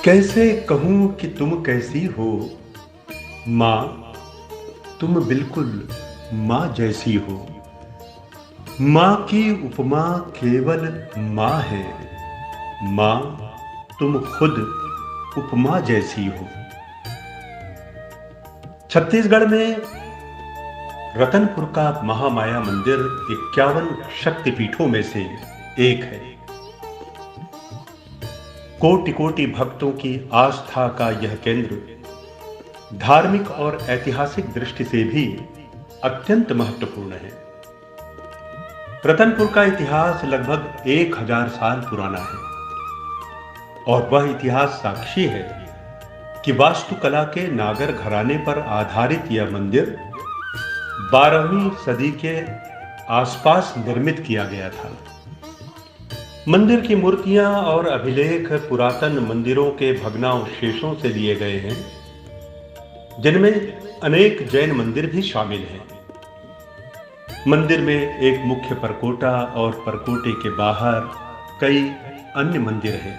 कैसे कहूं कि तुम कैसी हो माँ। तुम बिल्कुल माँ जैसी हो। माँ की उपमा केवल माँ है। माँ तुम खुद उपमा जैसी हो। छत्तीसगढ़ में रतनपुर का महामाया मंदिर 51 शक्तिपीठों में से एक है। कोटि कोटि भक्तों की आस्था का यह केंद्र धार्मिक और ऐतिहासिक दृष्टि से भी अत्यंत महत्वपूर्ण है। रतनपुर का इतिहास लगभग 1000 साल पुराना है और वह इतिहास साक्षी है कि वास्तुकला के नागर घराने पर आधारित यह मंदिर 12वीं सदी के आसपास निर्मित किया गया था। मंदिर की मूर्तियां और अभिलेख पुरातन मंदिरों के भग्नावशेषों से लिए गए हैं, जिनमें अनेक जैन मंदिर भी शामिल हैं। मंदिर में एक मुख्य परकोटा और परकोटे के बाहर कई अन्य मंदिर हैं।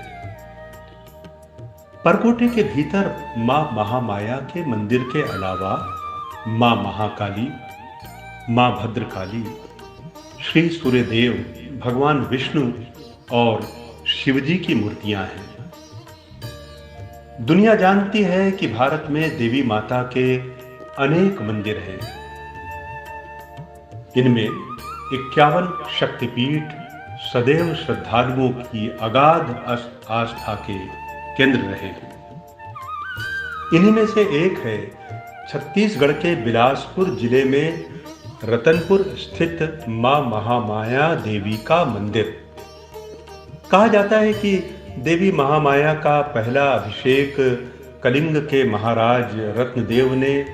परकोटे के भीतर मां महामाया के मंदिर के अलावा मां महाकाली, मां भद्रकाली, श्री सूर्यदेव, भगवान विष्णु और शिवजी की मूर्तियां हैं। दुनिया जानती है कि भारत में देवी माता के अनेक मंदिर हैं। इनमें 51 शक्तिपीठ सदैव श्रद्धालुओं की अगाध आस्था के केंद्र रहे हैं। इन्हीं में से एक है छत्तीसगढ़ के बिलासपुर जिले में रतनपुर स्थित मां महामाया देवी का मंदिर। कहा जाता है कि देवी महामाया का पहला अभिषेक कलिंग के महाराज रत्नदेव ने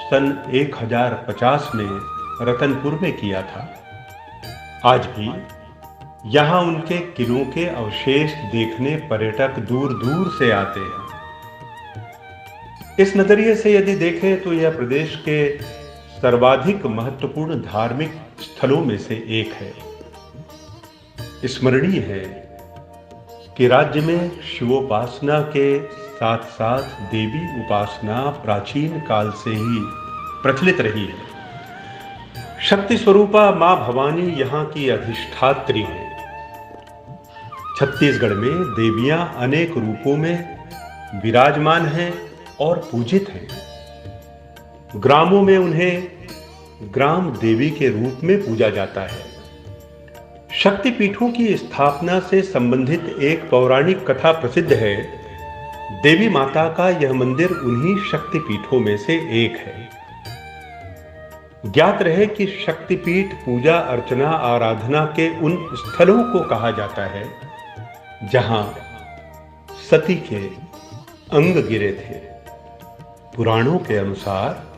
सन 1050 में रतनपुर में किया था। आज भी यहां उनके किलों के अवशेष देखने पर्यटक दूर दूर से आते हैं। इस नजरिए से यदि देखें तो यह प्रदेश के सर्वाधिक महत्वपूर्ण धार्मिक स्थलों में से एक है। स्मरणीय है कि राज्य में शिवोपासना के साथ साथ देवी उपासना प्राचीन काल से ही प्रचलित रही है। शक्ति स्वरूपा मां भवानी यहां की अधिष्ठात्री है। छत्तीसगढ़ में देवियां अनेक रूपों में विराजमान हैं और पूजित हैं। ग्रामों में उन्हें ग्राम देवी के रूप में पूजा जाता है। शक्तिपीठों की स्थापना से संबंधित एक पौराणिक कथा प्रसिद्ध है। देवी माता का यह मंदिर उन्हीं शक्तिपीठों में से एक है। ज्ञात रहे कि शक्तिपीठ पूजा अर्चना आराधना के उन स्थलों को कहा जाता है जहां सती के अंग गिरे थे। पुराणों के अनुसार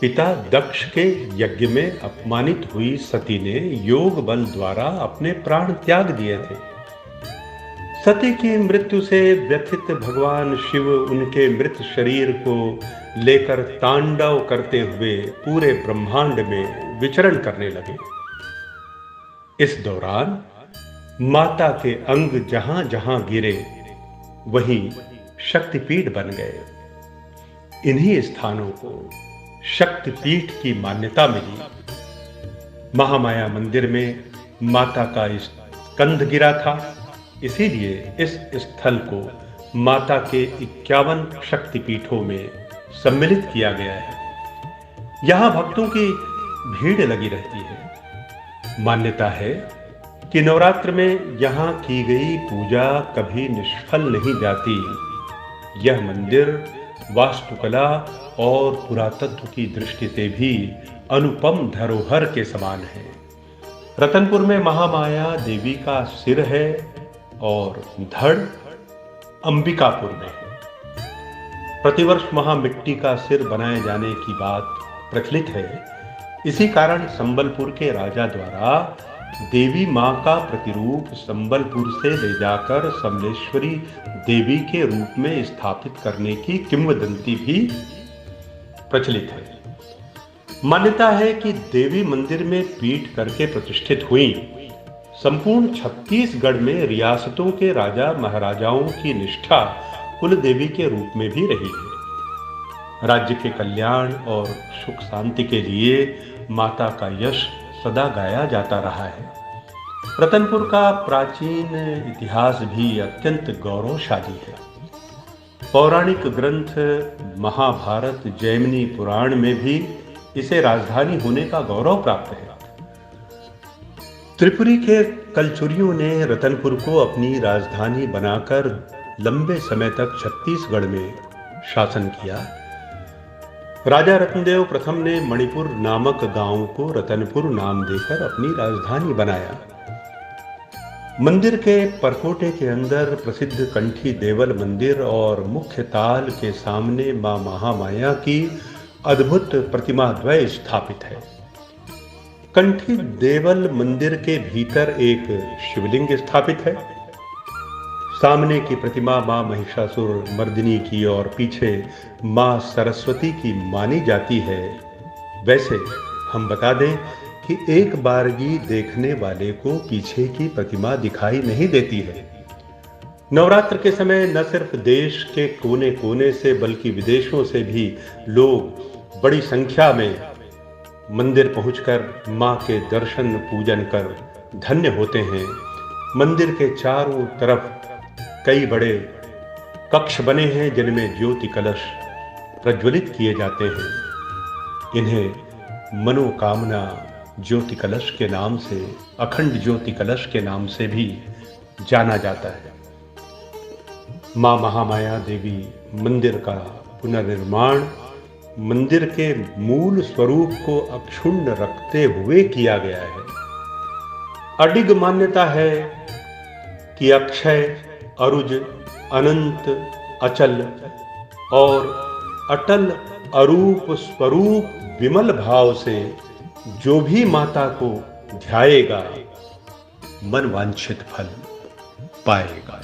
पिता दक्ष के यज्ञ में अपमानित हुई सती ने योग बल द्वारा अपने प्राण त्याग दिए थे। सती की मृत्यु से व्यथित भगवान शिव उनके मृत शरीर को लेकर तांडव करते हुए पूरे ब्रह्मांड में विचरण करने लगे। इस दौरान माता के अंग जहां जहां गिरे वहीं शक्तिपीठ बन गए। इन्हीं स्थानों को शक्तिपीठ की मान्यता मिली। महामाया मंदिर में माता का स्कंध गिरा था, इसीलिए इस स्थल को माता के 51 शक्तिपीठों में सम्मिलित किया गया है। यहां भक्तों की भीड़ लगी रहती है। मान्यता है कि नवरात्र में यहां की गई पूजा कभी निष्फल नहीं जाती। यह मंदिर वास्तुकला और पुरातत्व की दृष्टि से भी अनुपम धरोहर के समान है। रतनपुर में महामाया देवी का सिर है और धड़ अंबिकापुर में है। प्रतिवर्ष वहां मिट्टी का सिर बनाए जाने की बात प्रचलित है। इसी कारण संबलपुर के राजा द्वारा देवी मां का प्रतिरूप संबलपुर से ले जाकर समलेश्वरी देवी के रूप में स्थापित करने की किंवदंती भी प्रचलित है। मान्यता है कि देवी मंदिर में पीठ करके प्रतिष्ठित हुई। संपूर्ण छत्तीसगढ़ में रियासतों के राजा महाराजाओं की निष्ठा कुल देवी के रूप में भी रही है। राज्य के कल्याण और सुख शांति के लिए माता का यश सदा गाया जाता रहा है। रतनपुर का प्राचीन इतिहास भी अत्यंत गौरवशाली है। पौराणिक ग्रंथ महाभारत, जैमिनी पुराण में भी इसे राजधानी होने का गौरव प्राप्त है। त्रिपुरी के कलचुरियों ने रतनपुर को अपनी राजधानी बनाकर लंबे समय तक छत्तीसगढ़ में शासन किया। राजा रत्नदेव प्रथम ने मणिपुर नामक गांव को रतनपुर नाम देकर अपनी राजधानी बनाया। मंदिर के परकोटे के अंदर प्रसिद्ध कंठी देवल मंदिर और मुख्य ताल के सामने मां महामाया की अद्भुत प्रतिमा द्वय स्थापित है। कंठी देवल मंदिर के भीतर एक शिवलिंग स्थापित है। सामने की प्रतिमा मां महिषासुर मर्दिनी की और पीछे मां सरस्वती की मानी जाती है। वैसे हम बता दें कि एक बारगी देखने वाले को पीछे की प्रतिमा दिखाई नहीं देती है। नवरात्र के समय न सिर्फ देश के कोने कोने से बल्कि विदेशों से भी लोग बड़ी संख्या में मंदिर पहुंचकर मां के दर्शन पूजन कर धन्य होते हैं। मंदिर के चारों तरफ कई बड़े कक्ष बने हैं जिनमें ज्योति कलश प्रज्वलित किए जाते हैं। इन्हें मनोकामना ज्योति कलश के नाम से, अखंड ज्योति कलश के नाम से भी जाना जाता है। मां महामाया देवी मंदिर का पुनर्निर्माण मंदिर के मूल स्वरूप को अक्षुण्ण रखते हुए किया गया है। अडिग मान्यता है कि अक्षय, अरुज, अनंत, अचल और अटल अरूप स्वरूप विमल भाव से जो भी माता को ध्याएगा मन वांछित फल पाएगा।